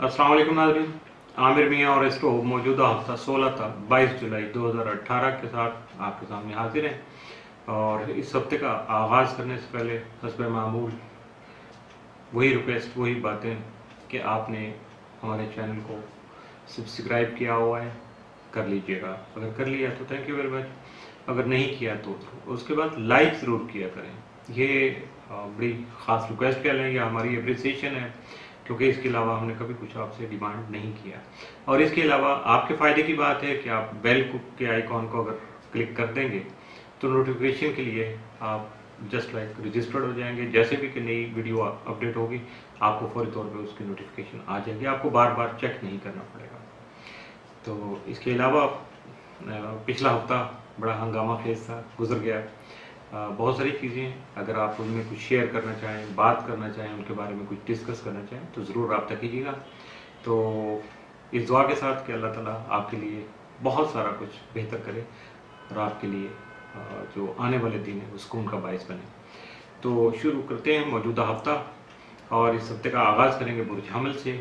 अस्सलाम वालेकुम नाज़रीन, आमिर मियाँ और एस्ट्रो मौजूदा हफ्ता 16 था 22 जुलाई 2018 के साथ आपके सामने हाजिर हैं। और इस हफ्ते का आगाज़ करने से पहले हस्ब मामूल वही रिक्वेस्ट, वही बातें कि आपने हमारे चैनल को सब्सक्राइब किया हुआ है, कर लीजिएगा। अगर कर लिया तो थैंक यू वेरी मच, अगर नहीं किया तो उसके बाद लाइक ज़रूर किया करें। ये बड़ी ख़ास रिक्वेस्ट कह लें, या हमारी अप्रिसिएशन है, क्योंकि इसके अलावा हमने कभी कुछ आपसे डिमांड नहीं किया। और इसके अलावा आपके फ़ायदे की बात है कि आप बेल के आइकॉन को अगर क्लिक कर देंगे तो नोटिफिकेशन के लिए आप जस्ट लाइक रजिस्टर्ड हो जाएंगे। जैसे भी कि नई वीडियो अपडेट होगी आपको फौरी तौर पे उसकी नोटिफिकेशन आ जाएगी, आपको बार बार चेक नहीं करना पड़ेगा। तो इसके अलावा पिछला हफ्ता बड़ा हंगामा खेज था, गुजर गया। बहुत सारी चीज़ें अगर आप उनमें कुछ शेयर करना चाहें, बात करना चाहें, उनके बारे में कुछ डिस्कस करना चाहें तो ज़रूर रब्ता कीजिएगा। तो इस दुआ के साथ कि अल्लाह ताला आपके लिए बहुत सारा कुछ बेहतर करे और आपके लिए जो आने वाले दिन है उसको उनका बायस बने। तो शुरू करते हैं मौजूदा हफ्ता, और इस हफ्ते का आगाज़ करेंगे बुर्ज हमल से।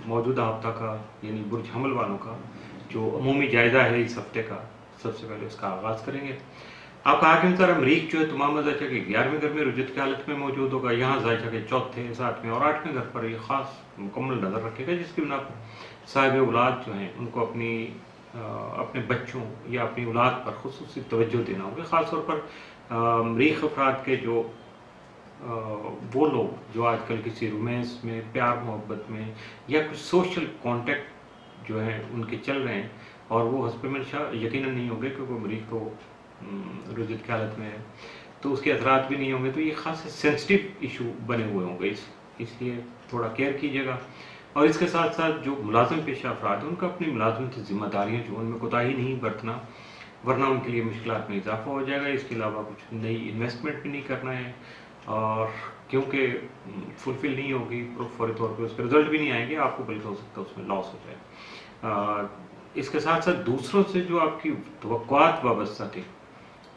मौजूदा हफ्ता का यानी बुर्ज हमल वालों का जो अमूमी जायज़ा है इस हफ्ते का, सबसे पहले उसका आगाज़ करेंगे। आपका हाकिम सर अमरीक जो है तमाम जायचा के 11वें घर में रुजत की हालत में मौजूद होगा। यहाँ जायचा के 4थे, 7वें और 8वें घर पर ये ख़ास मुकम्मल नज़र रखेगा, जिसकी बिना पर साहिब औलाद जो हैं उनको अपने बच्चों या अपनी औलाद पर खुसूसी तवज्जो देना होगा। ख़ास तौर पर मरीख अफराद के जो वो लोग जो आजकल किसी रोमांस में, प्यार मोहब्बत में या कुछ सोशल कॉन्टेक्ट जो हैं उनके चल रहे हैं, और वो हस्ब मंशा यकीनन नहीं होंगे क्योंकि मरीख तो रुजत की हालत में है, तो उसके असरात भी नहीं होंगे। तो ये खास सेंसिटिव इशू बने हुए होंगे, इसलिए थोड़ा केयर कीजिएगा। और इसके साथ साथ जो मुलाजिम पेशा अफराद हैं उनका अपनी मुलाजमत जिम्मेदारियाँ जो उनमें कोताही नहीं बरतना, वरना उनके लिए मुश्किलात में इजाफा हो जाएगा। इसके अलावा कुछ नई इन्वेस्टमेंट भी नहीं करना है, और क्योंकि फुलफिल नहीं होगी फौरी तौर पर उसके रिजल्ट भी नहीं आएंगे, आपको बल्कि हो सकता है उसमें लॉस हो जाए। इसके साथ साथ दूसरों से जो आपकी तवक्कुआत वाबस्ता थी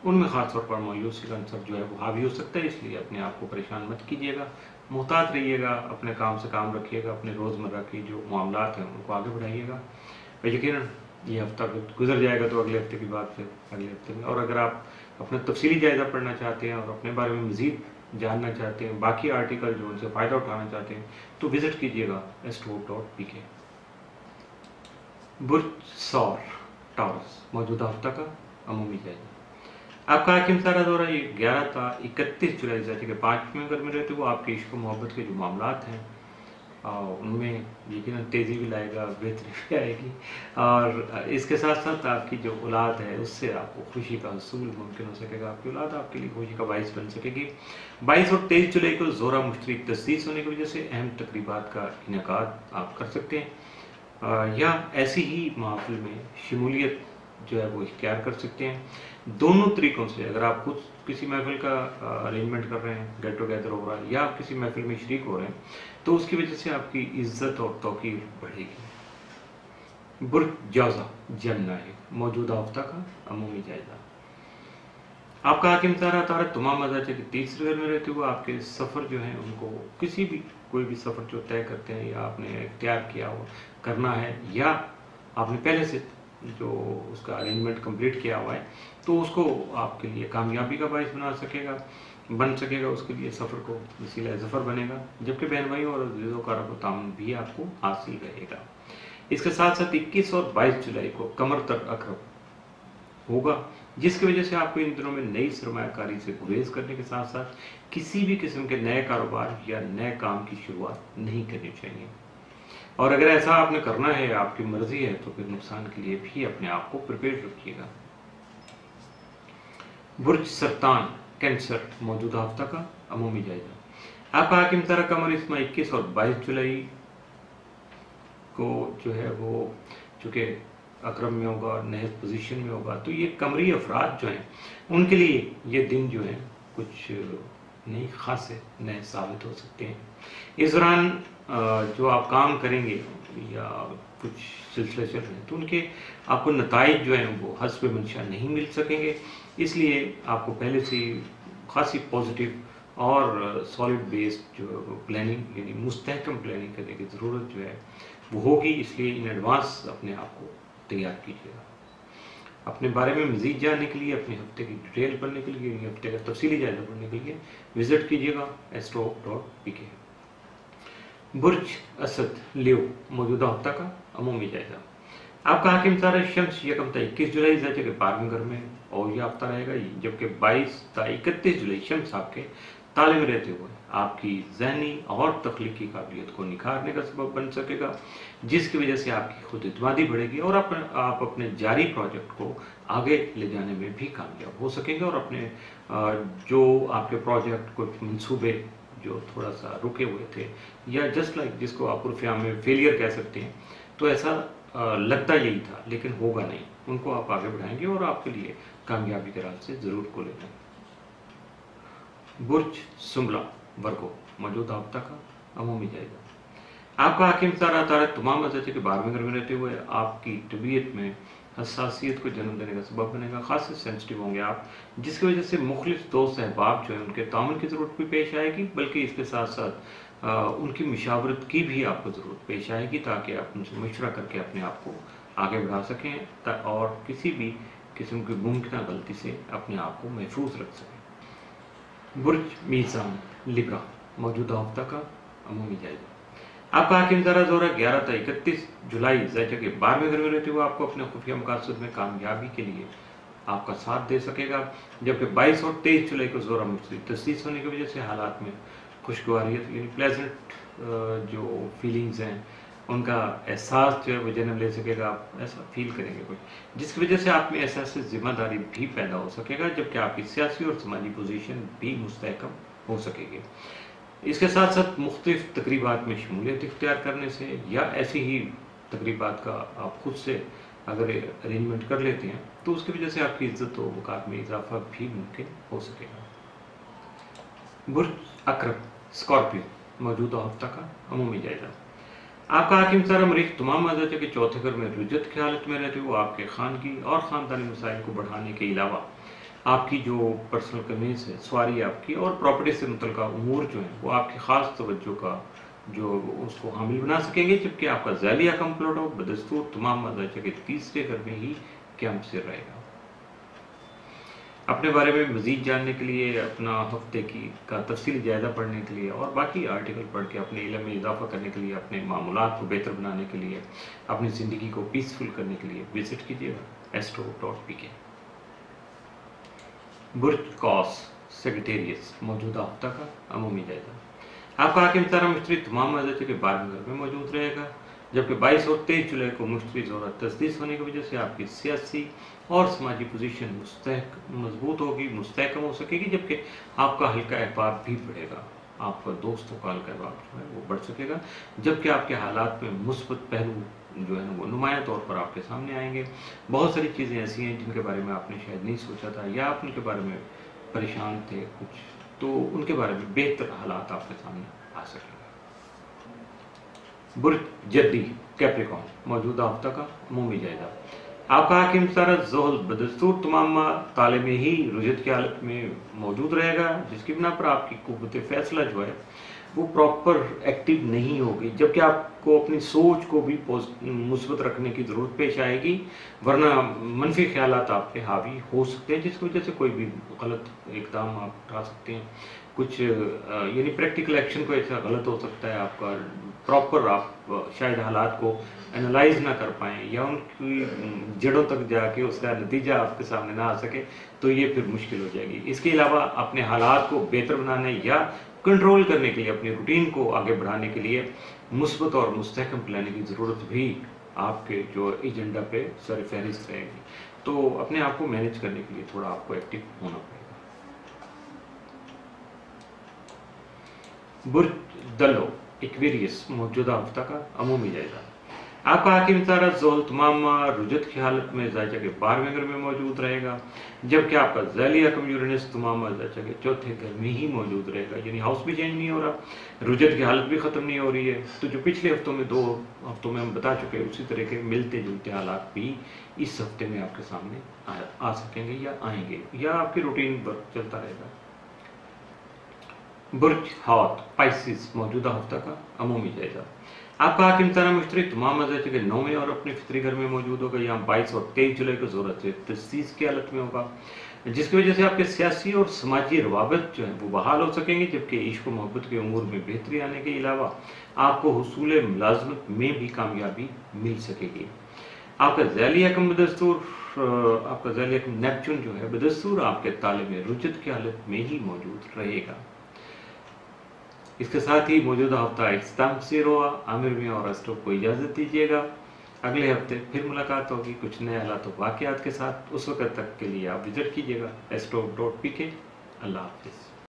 उनमें ख़ास तौर पर मायूसी का अंसर जो है वो हावी हो सकता है, इसलिए अपने आप को परेशान मत कीजिएगा, मुहतात रहिएगा, अपने काम से काम रखिएगा, अपने रोज़मर्रा की जो मामलात हैं उनको आगे बढ़ाइएगा। यकीनन ये हफ्ता गुजर जाएगा तो अगले हफ्ते की बात फिर अगले हफ्ते में। और अगर आप अपना तफसीली जायज़ा पढ़ना चाहते हैं और अपने बारे में मज़ीद जानना चाहते हैं, बाकी आर्टिकल जो उनसे फ़ायदा उठाना चाहते हैं, तो विज़िट कीजिएगा astro.pk। बुर्ज सौर टॉरस मौजूदा हफ्ता का अमूमी जायज़ा। आपका हाकिम सारा दौरा ये 11 था 31 जुलाई जैसे कि 5वें घर में रहते वो आपके इश्क मोहब्बत के जो मामलात हैं उनमें यकीनन तेज़ी भी लाएगा, बेहतरी भी आएगी, और इसके साथ साथ आपकी जो औलाद है उससे आपको खुशी का हसूल मुमकिन हो सकेगा। आपकी औलाद आपके लिए खुशी का बाइस बन सकेगी। 22 और 23 जुलाई को ज़ोरा मुश्तरक तस्दीस होने की वजह से अहम तकरीबात का इनेकाद आप कर सकते हैं, या ऐसी ही महफिल में शमूलियत जो है वो इख्तियार कर सकते हैं। दोनों तरीक़ों से, अगर आप खुद किसी महफिल का अरेंजमेंट कर रहे हैं, गेट टुगेदर हो रहा है, या आप किसी महफिल में शरीक हो रहे हैं, तो उसकी वजह से आपकी इज़्ज़त और तौक़ीर बढ़ेगी। बुर्ज जौज़ा जमना है मौजूदा हफ्ता का अमूमी जायज़ा। आपका हाकिम सारा तारा तमाम मज़ाज के तीसरे घर में रहते हुए आपके सफ़र जो हैं उनको किसी भी कोई भी सफ़र जो तय करते हैं या आपने इख्तियार किया हो करना है, या आपने पहले से जो उसका अरेंजमेंट कंप्लीट किया हुआ है, तो उसको आपके लिए कामयाबी का बायस बन सकेगा। उसके लिए सफ़र को वसीला ज़फ़र बनेगा, जबकि बहन भाइयों और अज़ीज़ों का रब्तान भी आपको हासिल रहेगा। इसके साथ साथ 21 और 22 जुलाई को कमर तक अकरब होगा, जिसकी वजह से आपको इन दिनों में नई सरमायाकारी से गुरेज करने के साथ साथ किसी भी किस्म के नए कारोबार या नए काम की शुरुआत नहीं करनी चाहिए। और अगर ऐसा आपने करना है, आपकी मर्जी है, तो फिर नुकसान के लिए भी अपने आप को प्रिपेयर रखिएगा। बुर्ज सरतान कैंसर मौजूदा हफ्ता का अमूमी जायजा। आपका हाकिम तारा कमर इसमें 21 और 22 जुलाई को जो है वो चूँकि अकरम में होगा, नहज पोजीशन में होगा, तो ये कमरी अफराद जो हैं उनके लिए ये दिन जो है कुछ नई खासे नए साबित हो सकते हैं। इस दौरान जो आप काम करेंगे या कुछ सिलसिले चल रहे हैं तो उनके आपको नताइज जो हैं वो हस्ब मंशा नहीं मिल सकेंगे, इसलिए आपको पहले से खासी पॉजिटिव और सॉलिड बेस्ड जो प्लानिंग यानी मुस्तहकम प्लानिंग करने की ज़रूरत जो है वो होगी, इसलिए इन एडवांस अपने आप को तैयार कीजिएगा। अपने बारे में मज़ीद जानने के लिए, अपने हफ्ते की डिटेल पढ़ने के लिए, हफ्ते का तफसीली जायजा पढ़ने के लिए विजिट कीजिएगा astro.pk। बुर्ज असद लियो मौजूदा हफ्ता का अमूमी जायजा। आपका हाकिम तारा शम्स यकम ता 21 जुलाई के 12वें घर में और यह हफ्ता रहेगा, जबकि 22 ता 31 जुलाई शम्स आपके ताले में रहते हुए आपकी ज़हनी और तख्लीकी काबिलियत को निखारने का सबब बन सकेगा, जिसकी वजह से आपकी खुद इत्मीनानी बढ़ेगी और आप अपने जारी प्रोजेक्ट को आगे ले जाने में भी कामयाब हो सकेंगे और अपने जो आपके प्रोजेक्ट कुछ मंसूबे जो थोड़ा सा रुके हुए थे या जस्ट लाइक जिसको आप उर्फ़िया में फेलियर कह सकते हैं, तो ऐसा लगता यही था लेकिन होगा नहीं, उनको आप आगे बढ़ाएंगे और आपके लिए कामयाबी के रास्ते ज़रूर खोलेंगे। बुर्ज सुंबला वर्गो मौजूदा हफ्ता का अमूमी जायजा। आपका हाकिम तारा तारा तमाम मज़े के 12वें घर में रहते हुए आपकी तबीयत में हसासियत को जन्म देने का सबब बनेगा। खास से सेंसिटिव होंगे आप, जिसकी वजह से मुख्तलिफ दोस्त अहबाब जो है उनके ताउन की ज़रूरत भी पेश आएगी, बल्कि इसके साथ साथ उनकी मशावरत की भी आपको ज़रूरत पेश आएगी ताकि आप उनसे मशवरा करके अपने आप को आगे बढ़ा सकें और किसी भी किस्म की मुमकिन गलती से अपने आप को महफूज रख सकें। बुर्ज मीज़ान लिब्रा मौजूदा हफ्ता का अमूमी जायजा। आपका हाकिम ज़रा ज़ोरा 11 ता 31 जुलाई के 12वें घर में रहते हुए आपको अपने खुफिया मकासद में कामयाबी के लिए आपका साथ दे सकेगा, जबकि 22 और 23 जुलाई को ज़ोरा मुश्तरी तस्दीस होने की वजह से हालात में खुशगवारियत यानी प्लेजेंट जो फीलिंग्स हैं उनका एहसास जो है वो जन्म ले सकेगा, आप ऐसा फील करेंगे कुछ, जिसकी वजह से आप में एहसास ज़िम्मेदारी भी पैदा हो सकेगा, जबकि आपकी सियासी और समाजी पोजीशन भी मुस्तहकम हो सकेगी। इसके साथ साथ मुख्तलिफ तकरीबात में शमूलियत इख्तियार करने से या ऐसी ही तकरीबात का आप खुद से अगर अरेंजमेंट कर लेते हैं तो उसकी वजह से आपकी इज्जत और वक़ार में इजाफा भी मुमकिन हो सकेगा। बुर्ज अकरब स्कॉर्पियो मौजूदा हफ्ता का अमूमी जायजा। आपका हाकिम तारा मरीख तमाम मज़ाज के चौथे घर में रुजत की हालत में रहते हुए आपके खानगी और ख़ानदानी मसाइल को बढ़ाने के अलावा आपकी जो पर्सनल कमीज़ है, सवारी आपकी और प्रॉपर्टी से मुतल्लिक़ उमूर जो हैं वो आपकी ख़ास तवज्जो का जो उसको हामिल बना सकेंगे, जबकि आपका ज़ैलिया कम प्लॉटो बदस्तूर तमाम मज़ाज के तीसरे घर में ही क्या मुसर रहेगा। अपने बारे में मज़ीद जानने के लिए, अपना हफ्ते का तफसीली जायजा पढ़ने के लिए और बाकी आर्टिकल पढ़ के अपने इल्म में इजाफा करने के लिए, अपने मामूलात को बेहतर बनाने के लिए, अपनी ज़िंदगी को पीसफुल करने के लिए विजिट कीजिएगा astro.pk। बुर्ज कॉस सेक्रेटेरियस मौजूदा हफ्ता का अमूमी जायजा। आपका हाकिम तारा मुश्तरी तमाम मज़ाज के 12वें घर में मौजूद रहेगा, जबकि 22 और 23 जुलाई को मुश्तरी ज़ोरा तस्दीस होने की वजह से आपकी सियासी और समाजी पोजीशन मजबूत होगी, मुस्तहकम हो सकेगी, जबकि आपका हल्का अहबाब भी बढ़ेगा, आपका दोस्तों का हल्का अहबाब जो है वो बढ़ सकेगा, जबकि आपके हालात में मुस्बत पहलू जो है ना वो नुमायां तौर पर आपके सामने आएंगे। बहुत सारी चीज़ें ऐसी हैं जिनके बारे में आपने शायद नहीं सोचा था या आप उनके बारे में परेशान थे कुछ, तो उनके बारे में बेहतर हालात आपके सामने आ सकेंगे। बुर्ज जद्दी कैप्रिकॉर्न मौजूदा हफ्ता का अमूमी जायजा। आपका हाकिम तारा ज़ोहल बदस्तूर तमाम ताले में ही रुजत की हालत में मौजूद रहेगा, जिसकी बिना पर आपकी कुव्वत फैसला जो है वो प्रॉपर एक्टिव नहीं होगी, जबकि आपको अपनी सोच को भी मुस्बत रखने की ज़रूरत पेश आएगी, वरना मनफी ख्यालात आप पे हावी हो सकते हैं, जिसकी वजह से कोई भी गलत इकदाम आप उठा सकते हैं। कुछ यानी प्रैक्टिकल एक्शन को ऐसा गलत हो सकता है, आपका प्रॉपर आप शायद हालात को एनालाइज ना कर पाएँ या उनकी जड़ों तक जाके उसका नतीजा आपके सामने ना आ सके, तो ये फिर मुश्किल हो जाएगी। इसके अलावा अपने हालात को बेहतर बनाने या कंट्रोल करने के लिए, अपनी रूटीन को आगे बढ़ाने के लिए मुस्बत और मुस्तहकम प्लानिंग की ज़रूरत भी आपके जो एजेंडा पे सर फहरिस्त रहेगी, तो अपने आप को मैनेज करने के लिए थोड़ा आपको एक्टिव होना पड़ेगा। बुर्ज दल्लो एक्वेरियस मौजूदा हफ्ता का अमूमी जायजा। आपका हाकिम तारा ज़ोहल तमाम रुजत की हालत में ज़ायजा के 12वें घर में मौजूद रहेगा, जबकि आपका ज़ैलिया कम यूरेनस तमाम ज़ायजा के चौथे घर में ही मौजूद रहेगा, यानी हाउस भी चेंज नहीं हो रहा, रुजत की हालत भी ख़त्म नहीं हो रही है। तो जो पिछले हफ्तों में 2 हफ्तों में हम बता चुके हैं, उसी तरह के मिलते जुलते हालात भी इस हफ्ते में आपके सामने आ सकेंगे या आएंगे, या आपकी रूटीन वर्क चलता रहेगा। बुर्ज हौत पाइसिस मौजूदा हफ्ता का अमूमी जायजा। आपका हाकिम तारा मुश्तरी तमाम मज़ाज के 9वें और अपने फितरी घर में मौजूद होगा। यहाँ 22 और 23 जुलाई को ज़रूरत से तसीस की हालत में होगा, जिसकी वजह से आपके सियासी और समाजी रवाबत जो है वो बहाल हो सकेंगे, जबकि इश्क और मोहब्बत के उमूर में बेहतरी आने के अलावा आपको हुसूल मुलाजमत में भी कामयाबी मिल सकेगी। आपका ज़ैली हकम बदस्तूर आपका ज़ैली हकम नेपच्यून जो है बदस्तूर आपके ताले में रुजत की हालत में ही मौजूद रहेगा। इसके साथ ही मौजूदा हफ्ता इख्तिताम पसीर हुआ। आमिर मियां और एस्ट्रो को इजाज़त दीजिएगा। अगले हफ्ते फिर मुलाकात होगी कुछ नए हालात वाक़यात के साथ। उस वक्त तक के लिए आप विजिट कीजिएगा astro.pk। अल्लाह हाफिज़।